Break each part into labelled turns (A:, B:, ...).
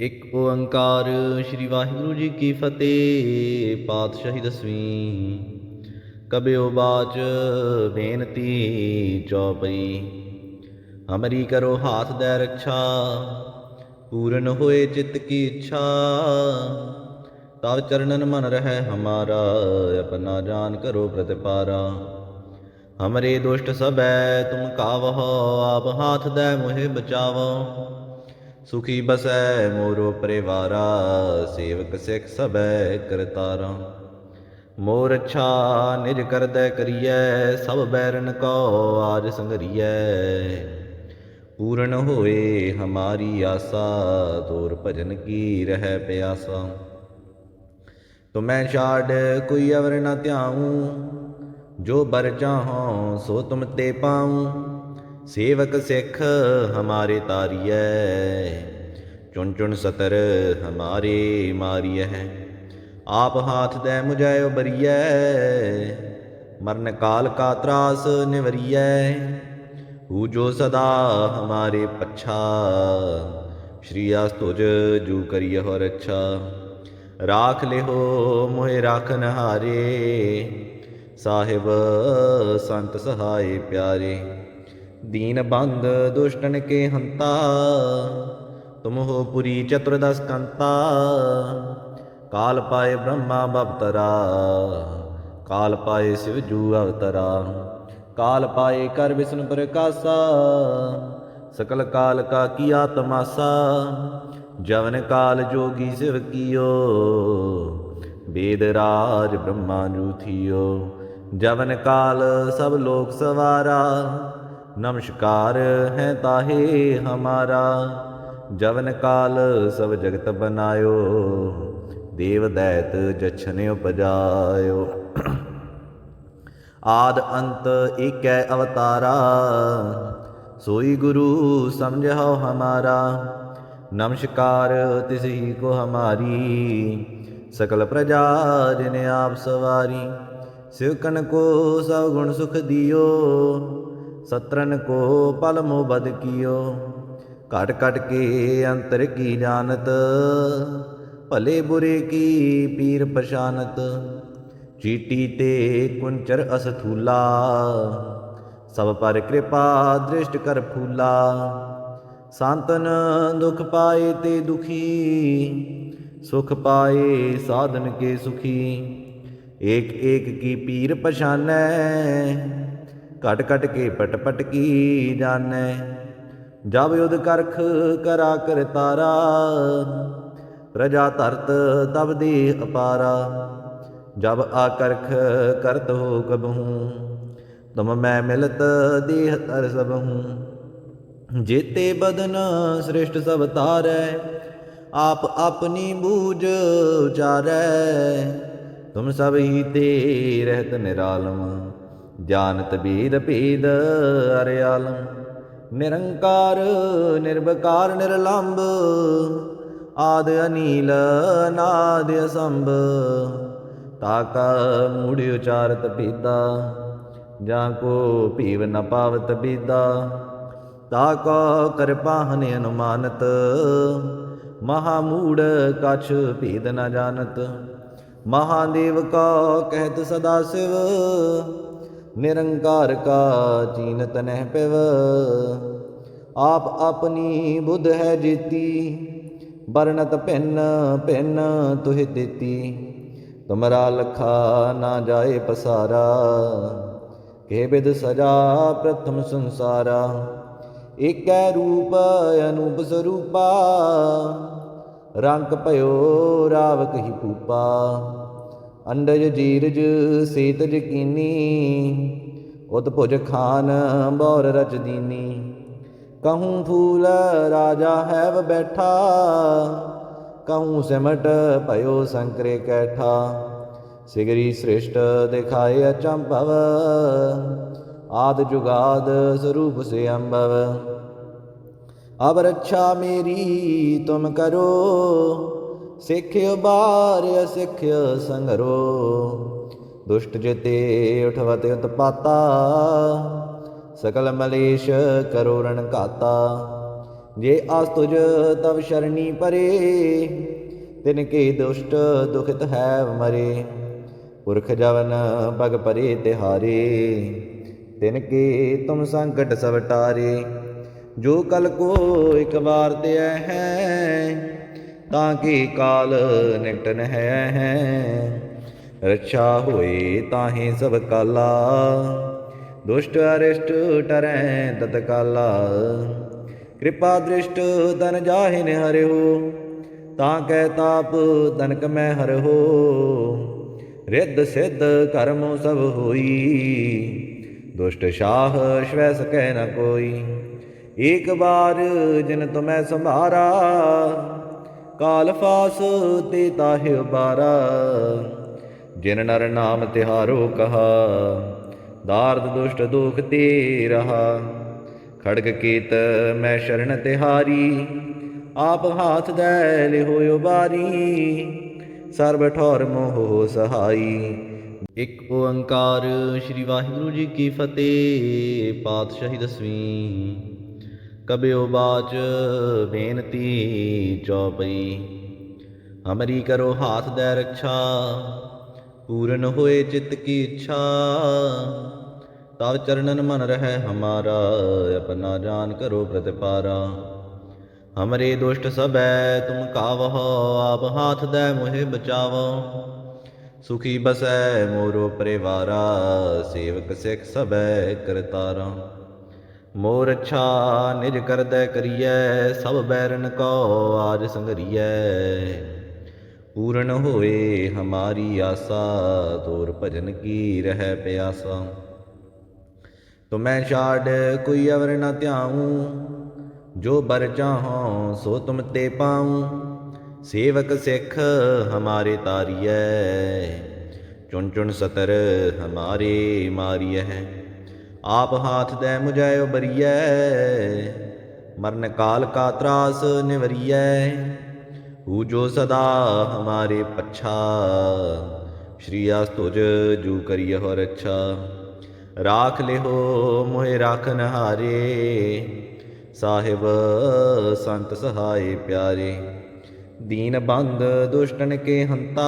A: ਇੱਕ ਓੰਕਾਰ ਸ੍ਰੀ ਵਾਹਿਗੁਰੂ ਜੀ ਕੀ ਫਤਿਹ। ਪਾਤਸ਼ਾਹੀ ਦਸਵੀਂ। ਕਬਿਓ ਬਾਚ ਬੇਨਤੀ ਚੌਪਈ। ਹਮਰੀ ਕਰੋ ਹਾਥ ਦੈ ਰਕਸ਼ਾ, ਪੂਰਨ ਹੋਏ ਚਿੱਤ ਕੀ ਇੱਛਾ। ਤਵ ਚਰਨਨ ਮਨ ਰਹਿ ਹਮਾਰਾ, ਆਪਨਾ ਜਾਨ ਕਰੋ ਪ੍ਰਤਿਪਾਰਾ। हमरे दुष्ट सबै तुम कावहो, आप हाथ दै मोहे बचावो। सुखी बसै मोरो परिवारा, सेवक सिख सबै करतारा। मोर अच्छा निज कर दै करियै, सब बैरन को आज संघरियै। पूर्ण होए हमारी आसा, तोर भजन की रह प्यासा। तुम्हें छाड़ कोई अवर न ध्याऊं, जो बर चाहों सो तुम ते पाऊं। सेवक सिख हमारे तारियै, चुन चुन सतर हमारे मारियह। आप हाथ दे मुझै उबरियै, मरण काल का त्रास निवरियै। हू जो सदा हमारे पच्छा, श्री आस तुझ जू करियह रक्षा। राख लिहो मोहे राखन हारे, साहिब संत सहाय प्यारे। दीन बंद दुष्टन के हंता, तुम हो पुरी चतुर्दश कंता। काल पाए ब्रह्मा बवतरा, काल पाए शिव जू अवतरा। काल पाए कर विष्णु प्रकाशा, सकल काल का किया तमासा। जवन काल जोगी शिव कियो, वेद राज ब्रह्मा जू थियो। जवन काल सब लोक सवारा, नमस्कार है ताहे हमारा। जवन काल सब जगत बनायो, देव दैत जछन उपजायो। आद अंत एकै अवतारा, सोई गुरु समझो हमारा। नमस्कार तिसही को हमारी, सकल प्रजा जिन आप सवारी। सिवकन को सब गुण सुख दियो, सत्रन को पल मोह बद कियो। घट घट के अंतर की जानत, भले बुरे की पीर पशानत। चीटी ते कुंचर असथूला, सब पर कृपा दृष्ट कर फूला। सांतन दुख पाए ते दुखी, सुख पाए साधन के सुखी। एक एक की पीर पछानै, घट घट के पट पट की जानै। जब युद्ध करख करा कर तारा, प्रजा धरत तब देह अपारा। जब आकरख करत हो कबहूँ, तुम मैं मिलत देह तर सबहूँ। जेते बदन श्रेष्ठ सब तारै, आप अपनी बूझ उचारै। तुम सब ही ते रहत निरालम, जानत भेद भेद अरयालम। निरंकार निर्विकार निर्लंब, आद अनील अनाद असंभ। ताका मूढ़ उचारत भेदा, जाको भीव न पावत बेदा। ताको कृपाहन अनुमानत, महामूढ़ कछ भेद न जानत। महादेव का कहत सदा शिव, निरंकार का चीनत नह पिव। आप अपनी बुध है जेती, बरनत भिन्न भिन्न तुहि देती। तुमरा लखा ना जाए पसारा, के बिद सजा प्रथम संसारा। एकै रूप अनूप स्वरूपा, रंग भयो रावक ही भूपा। अंडज जीरज सेतज कीनी, उत भुज खान बौर रच दीनी। कहूँ फूल राजा हैव बैठा, कहूँ सिमट भयो संकरे कैठा। सिगरी सृष्ट दिखाए अचंभव, आद जुगाद स्वरूप से अम्भव। अब रक्षा मेरी तुम करो, सिख्य बार असिख्य संगरो। दुष्ट जिते उठवत उत्पाता, सकल मलेश करो रण घाता। जे आस तुझ तब शरणी परे, तिनके दुष्ट दुखित है मरे। पुरख जवन पग परे तिहारे, तिनके तुम संकट सब टारे। जो कल को एक बार ते है, ताकि काल निकट है। रक्षा होए ताहि सब काला, दुष्ट अरिष्ट टरै तत्काला। कृपा दृष्ट तन जाहिन हरिहो, ताकै ताप तनक मैं हरहो। रिद्ध सिद्ध कर्म सब होई, दुष्ट शाह श्वै सकै न कोई। एक बार जिन तुम्हें संभारा, काल फास ते ताहि उबारा। जिन नर नाम तिहारो कहा, दार्द दुष्ट दुख ते रहा। खड़ग केत मैं शरण तिहारी, आप हाथ दै लिहो उबारी। सर्ब ठौर मोह सहाई। ਇੱਕ ਓੰਕਾਰ ਸ੍ਰੀ ਵਾਹਿਗੁਰੂ ਜੀ ਕੀ ਫਤਿਹ। ਪਾਤਸ਼ਾਹੀ ਦਸਵੀਂ। ਕਬਿਓ ਬਾਚ ਬੇਨਤੀ ਚੌਪਈ। ਹਮਰੀ ਕਰੋ ਹਾਥ ਦੈ ਰਕਸ਼ਾ, ਪੂਰਨ ਹੋਏ ਚਿੱਤ ਕੀ ਇੱਛਾ। ਤਵ ਚਰਨਨ ਮਨ ਰਹਿ ਹਮਾਰਾ, ਆਪਨਾ ਜਾਨ ਕਰੋ ਪ੍ਰਤਿਪਾਰਾ। हमरे दुष्ट सबै तुम कावह, आप हाथ दै मोहे बचावो। सुखी बसै मोरो परिवारा, सेवक सिख सबै करतारा। मोर अच्छा निज कर दै करियै, सब बैरन को आज संघरियै। पूर्ण होए हमारी आसा, तोर भजन की रह प्यासा। तुम्हें छाड़ कोई अवर न ध्याऊं, जो बर चाहो सो तुम ते पाऊं। सेवक सिख हमारे तारियै, चुन चुन सतर हमारे मारियै। आप हाथ दै मुझै उबरियै, मरण काल का त्रास निवरियै। पूजो सदा हमारे पच्छा, श्री आस तुझ जू करियहो रक्षा। राख लिहो मोहे राखन हारे, साहिब संत सहाय प्यारे। दीन बंद दुष्टन के हंता,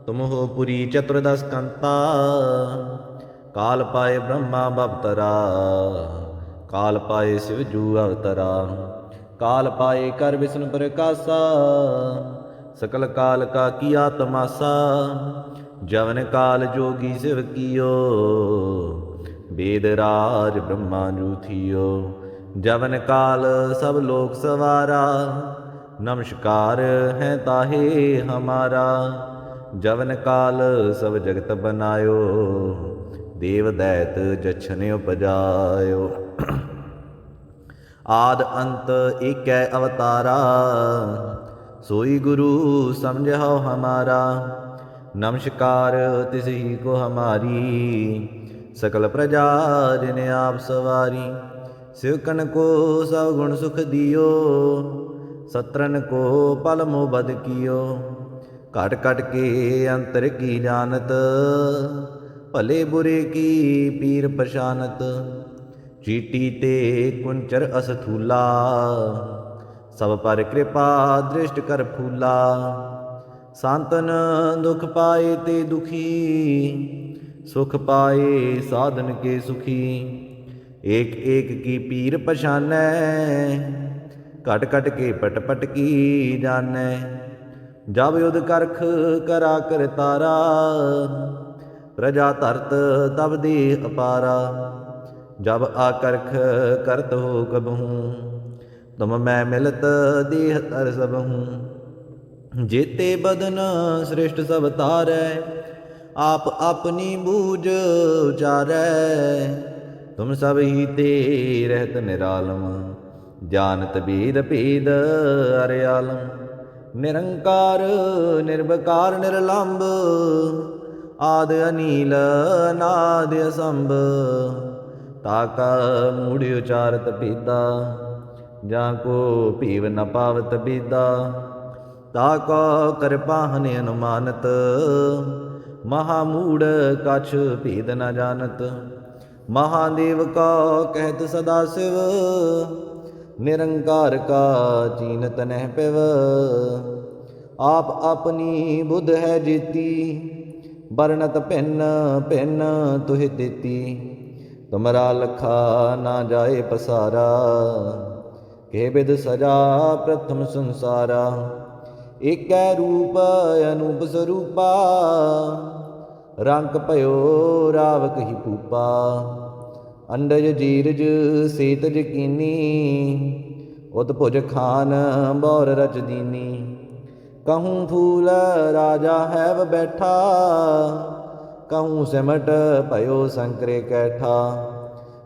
A: तुम हो पुरी चतुर्दश कंता। काल पाए ब्रह्मा बवतरा, काल पाए शिव जू अवतरा। काल पाए कर विष्णु प्रकाशा, सकल काल का किया तमासा। जवन काल जोगी शिव कियो, वेद राज ब्रह्मा जू थियो। जवन काल सब लोक सवारा, नमस्कार है ताहे हमारा। जवन काल सब जगत बनायो, देव दैत जछन उपजायो। आद अंत एकै अवतारा, सोई गुरु समझो हमारा। नमस्कार तिसही को हमारी, सकल प्रजा जिन आप सवारी। सिवकन को सब गुण सुख दियो, सत्रन को पल मोह बद कियो। घट घट के अंतर की जानत, भले बुरे की पीर पशानत। चीटी ते कुंचर असथूला, सब पर कृपा दृष्ट कर फूला। सांतन दुख पाए ते दुखी, सुख पाए साधन के सुखी। एक एक की पीर पछानै, घट घट के पट पट की जानै। जब युद्ध करख करा कर तारा, प्रजा धरत तब देह अपारा। जब आकर्ख करत हो कबहूँ, तुम मैं मिलत देह तर सबहूँ। जेते बदन श्रेष्ठ सब तारै, आप अपनी बूझ उचारै। तुम सब ही ते रहत निरालम, जानत भेद भेद अरयालम। निरंकार निर्विकार निर्लंब, आद अनील अनाद असंभ। ताका मूढ़ उचारत भेदा, जाको पीव न पावत बेदा। ताको कृपाहन अनुमानत, महामूढ़ कछ भेद न जानत। महादेव का कहत सदा शिव, निरंकार का चीनत नह पिव। आप अपनी बुध है जीती, बरनत भिन्न भिन्न तुहि देती। तुमरा लखा ना जाए पसारा, के बिद सजा प्रथम संसारा। एकै रूप अनूप स्वरूपा, रंक भयो रावक ही पूपा। अंडज जीरज सेतज कीनी, उतभुज खान बौर रच दीनी। कहूँ फूल राजा हैव बैठा, कहूँ सिमट भयो संकरे कैठा।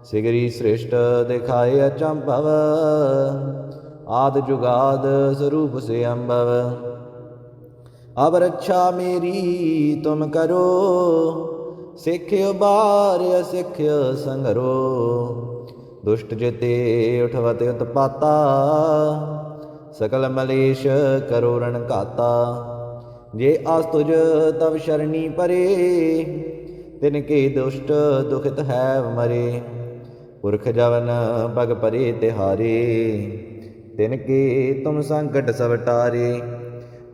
A: सिगरी सृष्ट दिखाए अचंभव, आद जुगाद स्वरूप से अम्भव। अब रक्षा मेरी तुम करो, सिख्यो बार असिख्यो संगरो। दुष्ट जिते उठवत उत्पाता, सकल मलेश करो रण घाता। जे आस्तुज तब शरणी परे, तिनके दुष्ट दुखित है मरे। पुरख जवन पग परे तिहारे, तिनके तुम संकट सब टारे।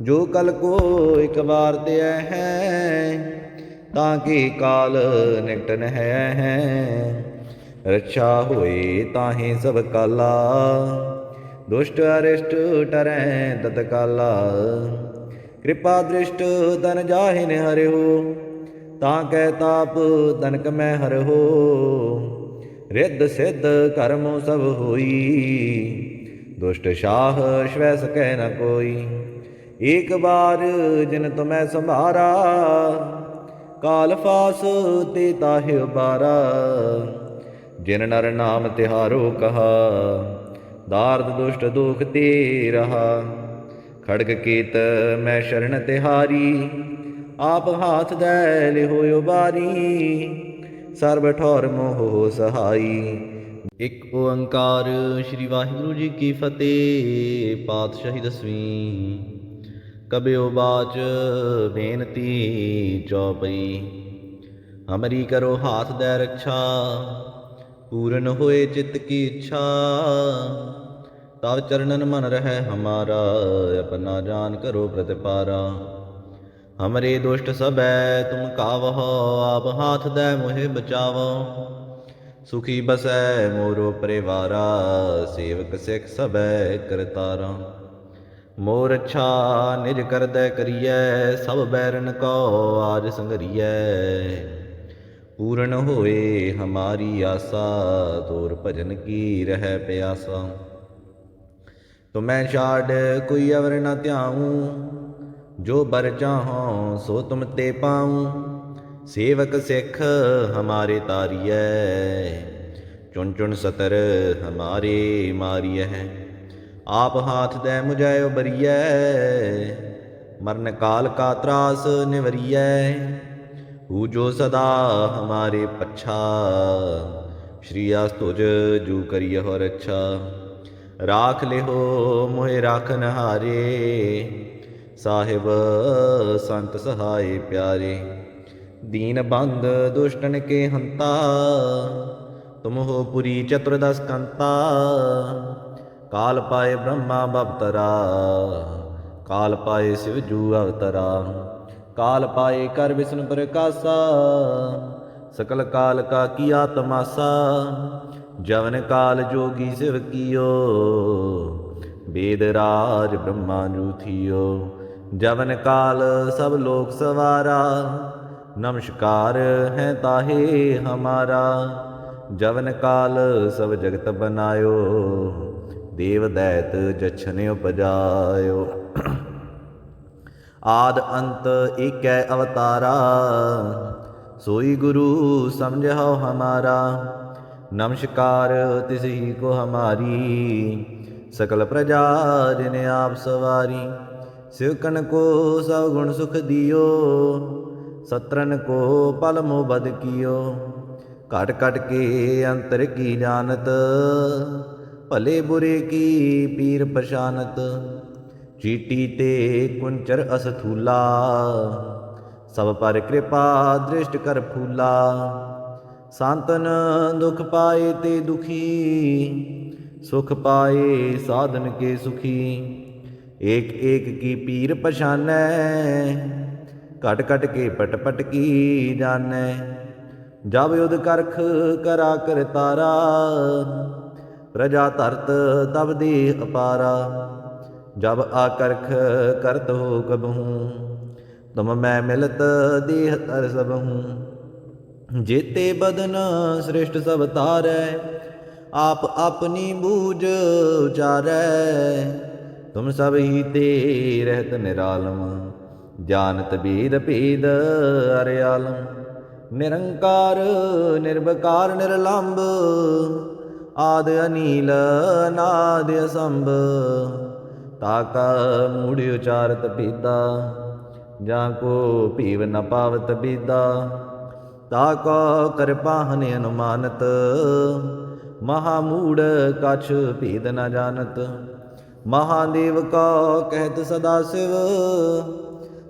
A: जो कल को एक बार ते है, ताकि काल निकट न है। रक्षा होए ताहि सब काला, दुष्ट अरिष्ट टरै तत्काला। कृपा दृष्ट तन जाहिन हरिहो, ताकै ताप तनक मैं हरहो। रिद्ध सिद्ध कर्म सब होई, दुष्ट शाह श्वै सकै न कोई। एक बार जिन तुम्हें संभारा, काल फास ते ताहि उबारा। जिन नर नाम तिहारो कहा, दार्द दुष्ट दुख ते रहा। खड़ग केत मैं शरण तिहारी, आप हाथ दै लिहो उबारी। सर्ब ठौर मोह सहाई। एक ओंकार श्री वाहिगुरु जी की फतेह। पातशाही दसवीं। कबियो बाच बेनती चौपई। हमरी करो हाथ दै रक्षा, पूरन होए चित्त की इच्छा। तब चरणन मन रहे हमारा, अपना जान करो प्रतिपारा। हमरे दुष्ट सबै तुम कावहो, आप हाथ दै मोहे बचावो। सुखी बसै मोरो परिवारा, सेवक सिख सबै करतारा। मोर अच्छा निज करदै करियै, सब बैरन को आज संगरियै। पूਰਨ होए हमारी आसा, तोर भजन की रह प्यासा। तुम्हें छाड़ कोई अवर न ध्याऊँ, जो बर चाहो सो तुम ते पाऊँ। सेवक सिख हमारे तारियै, चुन चुन सतर हमारे मारिय। आप हाथ दै मुझै उबरियै, मरण काल का त्रास निवरियै। हू जो सदा हमारे पच्छा, श्री आस्तुज जू करियह रक्षा। राख लिहो मोहे राखन हारे, साहिब संत सहाय प्यारे। दीन बंद दुष्टन के हंता, तुम हो पुरी चतुर्दश कंता। काल पाए ब्रह्मा बवतरा, काल पाए शिव जू अवतरा। काल पाए कर विष्णु प्रकाशा, सकल काल का किया तमासा। जवन काल जोगी शिव कियो, वेद राज ब्रह्मा जू थियो। जवन काल सब लोक सवारा, नमस्कार है ताहे हमारा। जवन काल सब जगत बनायो, देव दैत जछन उपजायो। आद अंत एकै अवतारा, सोई गुरु समझो हमारा। नमस्कार तिस ही को हमारी, सकल प्रजा जिन आप सवारी। सिवकन को सब गुण सुख दियो, सत्रन को पल मोह बद कियो। घट घट के अंतर की जानत, भले बुरे की पीर पशानत। चीटी ते कुंचर असथूला, सब पर कृपा दृष्ट कर फूला। सांतन दुख पाए ते दुखी, सुख पाए साधन के सुखी। एक एक की पीर पछानै, घट घट के पट पट की जानै। जब युद्ध करख करा कर तारा, प्रजा धरत तब देह अपारा। जब आकर्ख करत हो कबहूँ, तुम मैं मिलत देह तर सबहूँ। जेते बदन श्रेष्ठ सब तारै, आप अपनी बूझ उचारै। तुम सब ही ते रहत निरालम, जानत भेद भेद अरयालम। निरंकार निर्विकार निर्लंब, आदि अनील अनादि असंभ। ताका मूढ़ उचारत भेदा, जाको पीव न पावत बेदा। ताको कृपाहन अनुमानत, महामूढ़ कछ भेद न जानत। महादेव का कहत सदा शिव,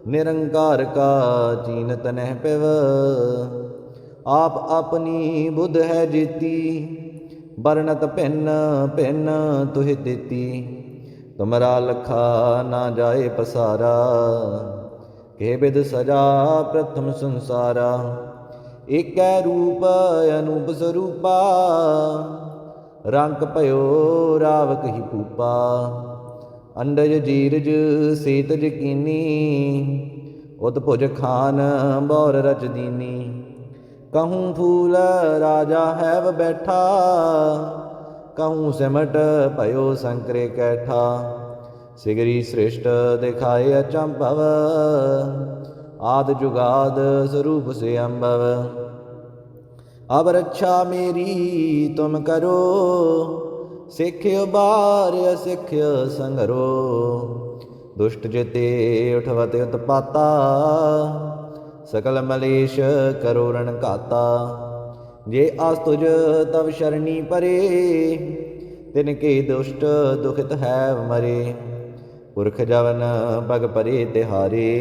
A: निरंकार का चीनत नह पिव। आप अपनी बुध है जीती, बरनत भिन्न भिन्न तुहि देती। तुमरा लखा ना जाए पसारा, के विद सजा प्रथम संसारा। एक रूप अनूप स्वरूपा, रंक भयो रावक ही पूपा। अंडज जीरज सेतज कीनी, उतभुज खान बौर रच दीनी। कहूँ फूल राजा हैव बैठा, कहूँ सिमट भयो संकरे कैठा। सिगरी सृष्ट दिखाए अचंभव, आद जुगाद स्वरूप से अम्भव। अब रक्षा मेरी तुम करो, सिख्यो बार असिख्यो संगरो। दुष्ट जिते उठवत उत्पाता, सकल मलेश करो रण घाता। जे आस्तुज तब शरणी परे, तिनके दुष्ट दुखित है मरे। पुरख जवन पग परे तिहारे,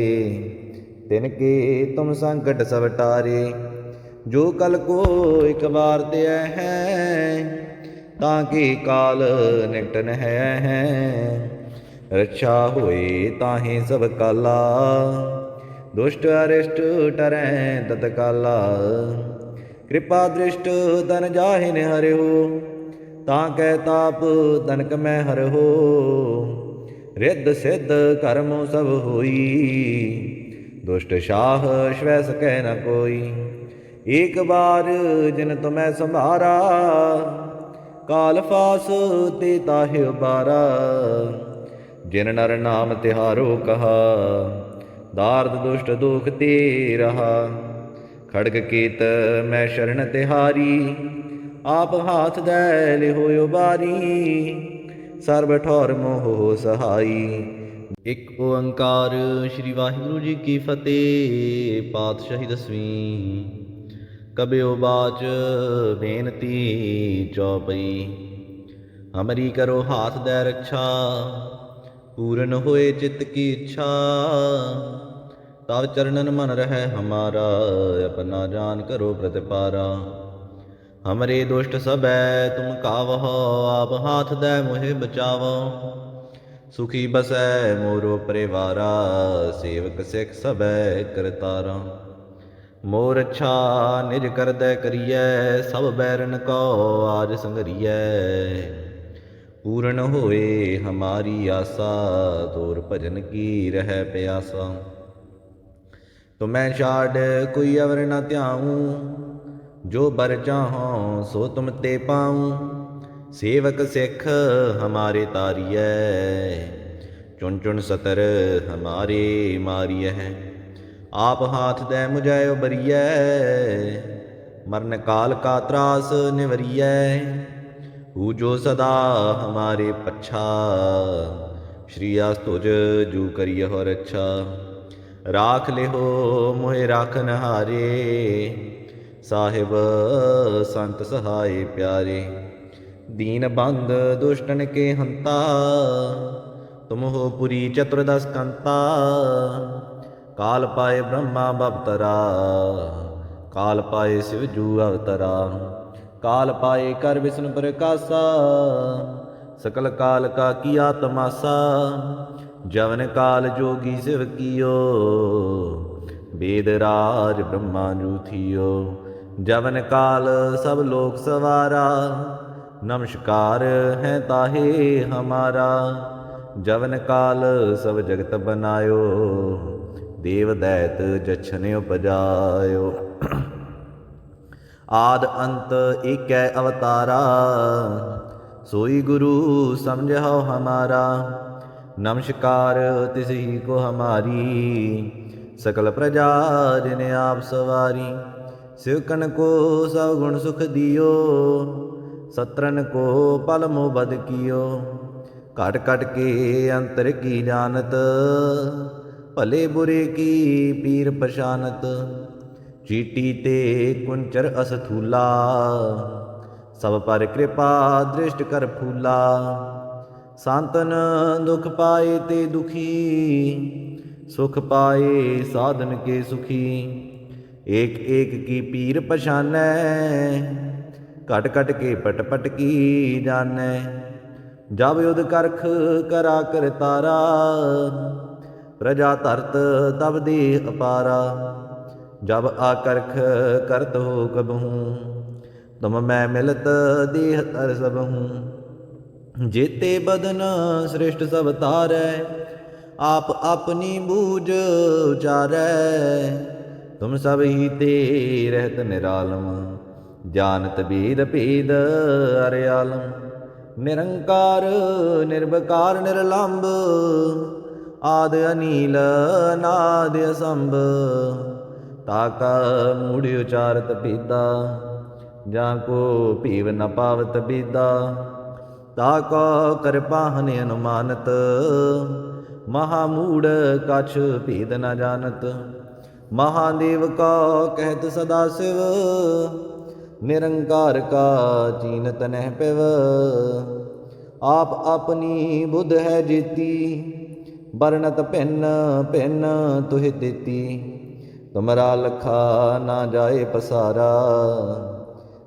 A: तिनके तुम संकट सब टारे। जो कल को एक बार दया है, ताकि काल निकट है। रक्षा होए ताहि सब काला, दुष्ट अरिष्ट टरै तत्काला। कृपा दृष्ट तन जाहिन हरिहो, ताकै ताप तनक मैं हरहो। रिद्ध सिद्ध कर्म सब होई, दुष्ट शाह श्वै सकै न कोई। एक बार जिन तुम्हें संभारा, काल फास ते ताहि उबारा। जिन नर नाम तिहारो कहा, दार्द दुष्ट दुख ते रहा। खड़ग केत मैं शरण तिहारी, आप हाथ दै लिहो उबारी। सर्व ठौर मोह सहाई। एक ओंकार श्री वाहिगुरु जी की फतेह। पातशाही दसवीं। कबियो बाच बेनती चौपई। हमरी करो हाथ दै रक्षा, पूरन होए चित्त की इच्छा। तब चरणन मन रहे हमारा, अपना जान करो प्रतिपारा। हमरे दुष्ट सबै तुम कावहो, आप हाथ दै मोहे बचावो। सुखी बसै मोरो परिवारा, सेवक सिख सबै करतारा। मोर अच्छा निज कर दै करियै, सब बैरन को आज संगरियै। पूर्ण होए हमारी आसा, तोर भजन की रह प्यासा। तुम्हें छाड़ कोई अवर न ध्याऊँ, जो बर चाहों सो तुम ते पाऊँ। सेवक सिख हमारे तारियै, चुन चुन सतर हमारे मारियै। आप हाथ दै मुझै उबरियै, मरण काल का त्रास निवरियै। जो सदा हमारे पच्छा, श्री आस तुझ जू करियहो रक्षा। राख लिहो मोहे राखन हारे, साहिब संत सहाय प्यारे। दीन बंद दुष्टन के हंता, तुम हो पुरी चतुर्दश कंता। काल पाए ब्रह्मा बवतरा, काल पाए शिव जू अवतरा। काल पाए कर विष्णु प्रकाशा, सकल काल का किया तमासा, जवन काल जोगी शिव कियो, वेद राज ब्रह्मा जूथियो। जवन काल सब लोक सवारा, नमस्कार है ताहे हमारा। जवन काल सब जगत बनायो, देव दैत जछन उपजायो। आद अंत एकै अवतारा, सोई गुरु समझो हमारा। नमस्कार तिसही को हमारी, सकल प्रजा जिन आप सवारी। सिवकन को सब गुण सुख दियो, सत्रन को पल मोह बद कियो। घट घट के अंतर की जानत, भले बुरे की पीर पशानत। चीटी ते कुंचर असथूला, सब पर कृपा दृष्ट कर फूला। सांतन दुख पाए ते दुखी, सुख पाए साधन के सुखी। एक एक की पीर पछानै, घट घट के पट पट की जानै। जब युध करख करा कर तारा, प्रजा धरत तब देह अपारा। जब आकर्ख करत हो कबहूँ, तुम मैं मिलत देह तर सबहूँ। जेते बदन श्रेष्ठ सब तारै, आप अपनी बूझ उचारै। तुम सब ही ते रहत निरालम, जानत भेद भेद अरयालम। निरंकार निर्विकार निर्लंब, आद अनील अनाद असंभ। ताका मूढ़ उचारत भेदा, जाको पीव न पावत बेदा। ताको कृपाहन अनुमानत, महामूढ़ कछ भेद न जानत। महादेव का कहत सदा शिव, निरंकार का चीनत नह पिव। आप अपनी बुध है जेती, बरनत भिन्न भिन्न तुहि देती। तुमरा लखा ना जाए पसारा,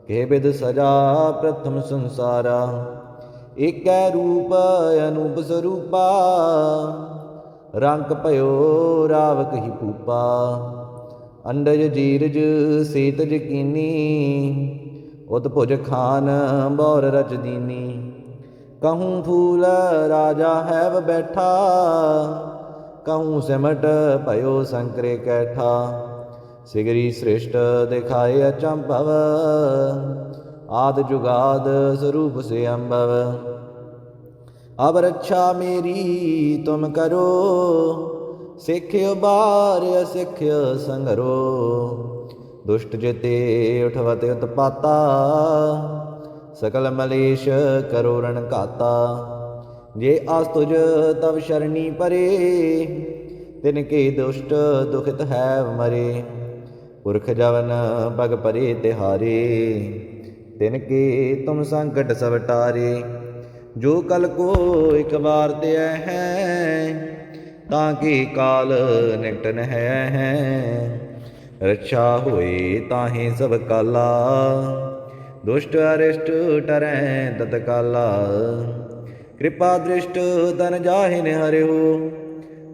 A: के विद सजा प्रथम संसारा। एकै रूप अनूप स्वरूपा, रंक भयो रावक ही पूपा। अंडज जीरज सेतज कीनी, उतभुज खान बौर रच दीनी। कहूँ फूल राजा हैव बैठा, कहूँ सिमट भयो संकरे कैठा। सिगरी सृष्ट दिखाए अचंभव, आद जुगाद स्वरूप से अम्भव। अब रक्षा मेरी तुम करो, सिख्य बार असिख्य संगरो। दुष्ट जिते उठवत उत्पाता, सकल मलेश करो रण घाता। जे आस्तुज तब शरणी परे, तिनके दुष्ट दुखित है मरे। पुरख जवन पग परे तिहारे, तिनके तुम संकट सब टारे। जो कल को एक बार ते है, ताकि काल निकटन है। रक्षा होए ताहि सब काला, दुष्ट अरिष्ट टरै तत्काला। कृपा दृष्ट तन जाहिन हरे हो,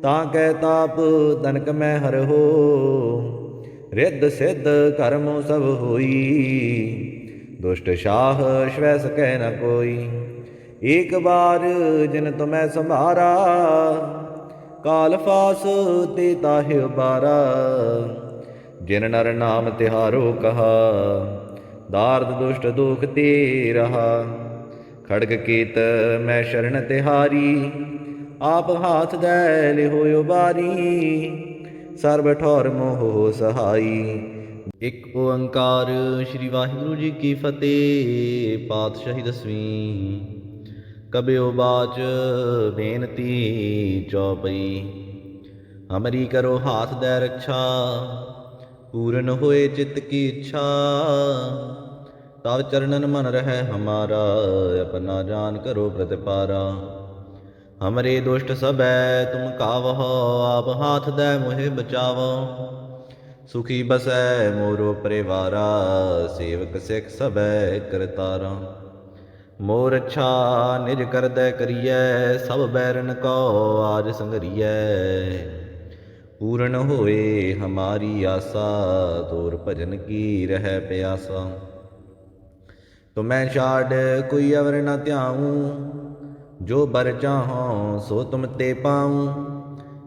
A: ताकै ताप तनक मैं हर हो। रिद्ध सिद्ध कर्म सब होई, दुष्ट शाह श्वै सकै न कोई। एक बार जिन तुम्हें संभारा, काल फास ते ताहि उबारा। जिन नर नाम तिहारो कहा, दार्द दुष्ट दुख ते रहा। खड़ग केत मैं शरण तिहारी, आप हाथ दै लिहो उबारी। सर्ब ठौर मोह सहाई। एक ओंकार श्री वाहिगुरु जी की फतेह। पातशाही दसवीं। कबियो बाच बेनती चौपई। हमरी करो हाथ दै रक्षा, पूरन होए चित्त की इच्छा। तब चरणन मन रहे हमारा, अपना जान करो प्रतिपारा। हमरे दुष्ट सबै तुम कावहो, आप हाथ दै मोहे बचावो। सुखी बसै मोरो परिवारा, सेवक सिख सबै करतारा। मोर अच्छा निज करदै करियै, सब बैरन को आज संगरियै। पूर्ण होए हमारी आसा, तोर भजन की रह प्यासा। तुम्हें छाड़ कोई अवर न ध्याऊँ, जो बर चाहों सो तुम ते पाऊँ।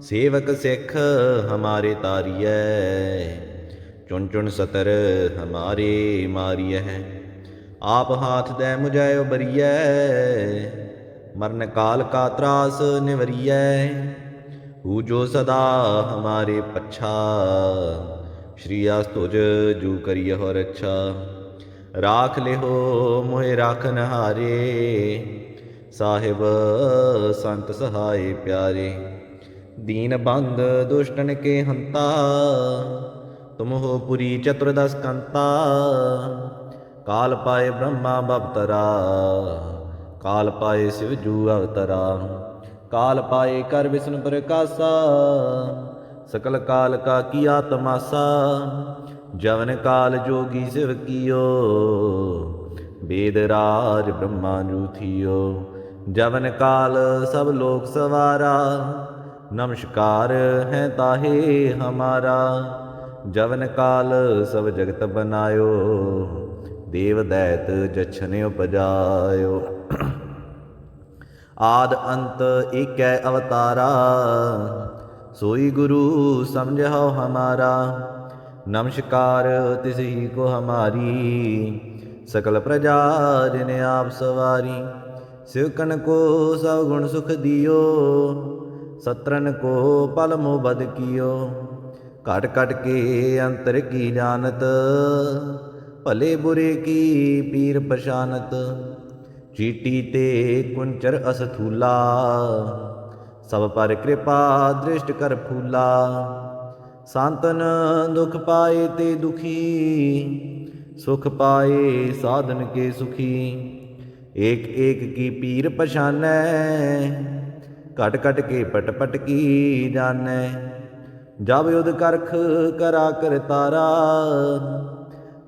A: सेवक सिख हमारे तारियै, चुन चुन सतर हमारे मारियै। आप हाथ दे मुझै उबरियै, मरण काल का त्रास निवरियै। हू जो सदा हमारे पच्छा, श्री आस तुझ जू करिय हो रक्षा। राख ले हो मोहे राखन हारे, साहिब संत सहाय प्यारे। दीन बंद दुष्टन के हंता, तुम हो पुरी चतुर्दश कंता। काल पाए ब्रह्मा बवतरा, काल पाए शिव जू अवतरा। काल पाए कर विष्णु प्रकाशा, सकल काल का किया तमासा। जवन काल जोगी शिव कियो, वेद राज ब्रह्मा जू थियो। जवन काल सब लोक सवारा, नमस्कार है ताहे हमारा। जवन काल सब जगत बनायो, देव दैत जछन उपजायो। आद अंत एकै अवतारा, सोई गुरु समझो हमारा। नमस्कार तिस ही को हमारी, सकल प्रजा जिन आप सवारी। सिवकन को सब गुण सुख दियो, सत्रन को पल मोह बद कियो। घट घट के अंतर की जानत, भले बुरे की पीर पशानत। चीटी ते कुंचर असथूला, सब पर कृपा दृष्ट कर फूला। सांतन दुख पाए ते दुखी, सुख पाए साधन के सुखी। एक एक की पीर पशानै, घट घट के पट पट की जानै। जब युद्ध करख करा कर तारा,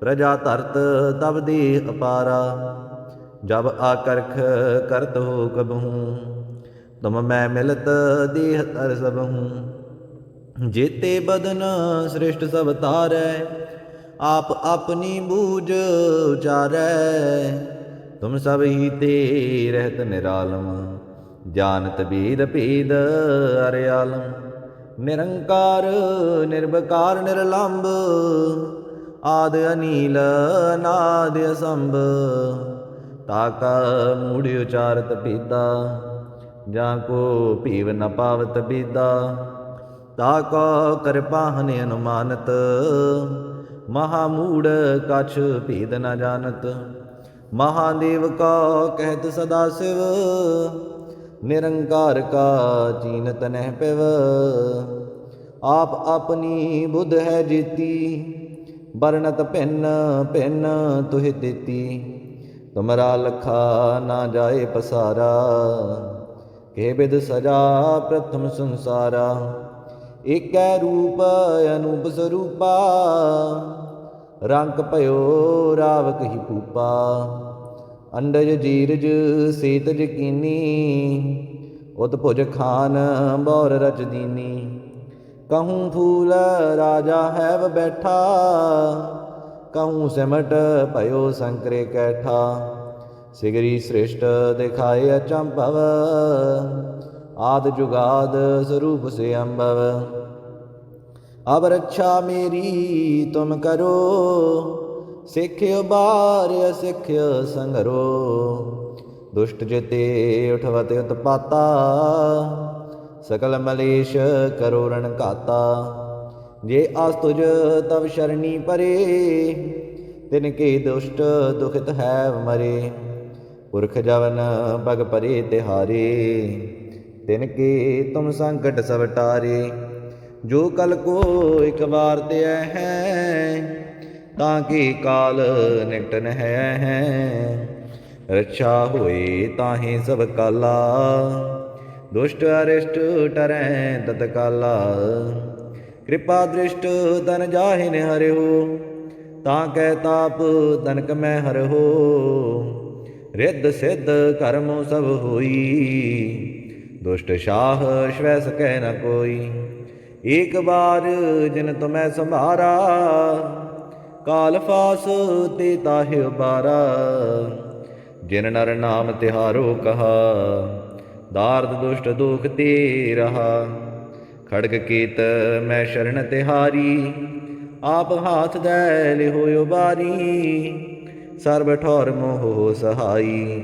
A: प्रजा धरत तब देह अपारा। जब आकर्ख करत हो कबहूँ, तुम मैं मिलत देह तर सबहूँ। जेते बदन श्रेष्ठ सब तारै, आप अपनी बूझ उचारै। तुम सब ही ते रहत निरालम, जानत वेद भेद अर आलम। निरंकार निर्विकार निर्लंब, आद अनील अनाद असंभ। ताका मूढ़ उचारत भेदा, जाको पीव न पावत बेदा। ताको कृपाहन अनुमानत, महामूढ़ कछ भेद न जानत। महादेव का कहत सदा शिव, निरंकार का चीनत नह पिव। आप अपनी बुध है जीती, बरनत भिन्न भिन्न तुहि देती। तुमरा लखा ना जाए पसारा, के बिद सजा प्रथम संसारा। एकै रूप अनूप स्वरूपा, रंक भयो रावक ही पूपा। अंडज जीरज सेतज कीनी, उतभुज खान बौर रच दीनी। कहूँ फूल राजा हैव बैठा, कहूँ सिमट भयो संकरे कैठा। सिगरी सृष्ट दिखाए अचंभव, आद जुगाद स्वरूप से अम्भव। अब रक्षा मेरी तुम करो, सिख्य बार सिख्य संगरो। दुष्ट जिते उठवत उत्पाता, सकल मलेश करो रण घाता। जे आस्तुज तब शरणी परे, तिनके दुष्ट दुखित है मरे। पुरख जवन पग परे तिहारे, तिनके तुम संकट सब टारे। जो कल को एक बार ते है, ताकि काल निकट न है। रक्षा होए ताहि सब काला, दुष्ट अरिष्ट टरै तत्काला। कृपा दृष्ट तन जाहिन हरिहो, ताकै ताप तनक मैं हरहो। ਰਿੱਧ ਸਿੱਧ ਕਰਮੁ ਸਭ ਹੋਈ, ਦੁਸ਼ਟ ਸ਼ਾਹ ਸ਼ਵੈ ਸਕੈ ਨ ਕੋਈ। ਏਕ ਬਾਰ ਜਿਨ ਤੁਮੈ ਸੰਭਾਰਾ, ਕਾਲ ਫਾਸ ਤੇ ਤਾਹਿ ਉਬਾਰਾ। ਜਿਨ ਨਰ ਨਾਮ ਤਿਹਾਰੋ ਕਹਾ, ਦਾਰਦ ਦੁਸ਼ਟ ਦੁਖ ਤੇ ਰਹਾ। ਖੜਗ ਕੀਤ ਮੈਂ ਸ਼ਰਨ ਤਿਹਾਰੀ, ਆਪ ਹਾਥ ਦੈ ਲਿਹੁ ਉਬਾਰੀ। ਸਰਬ ਠੌਰ ਮੋਹ ਸਹਾਈ,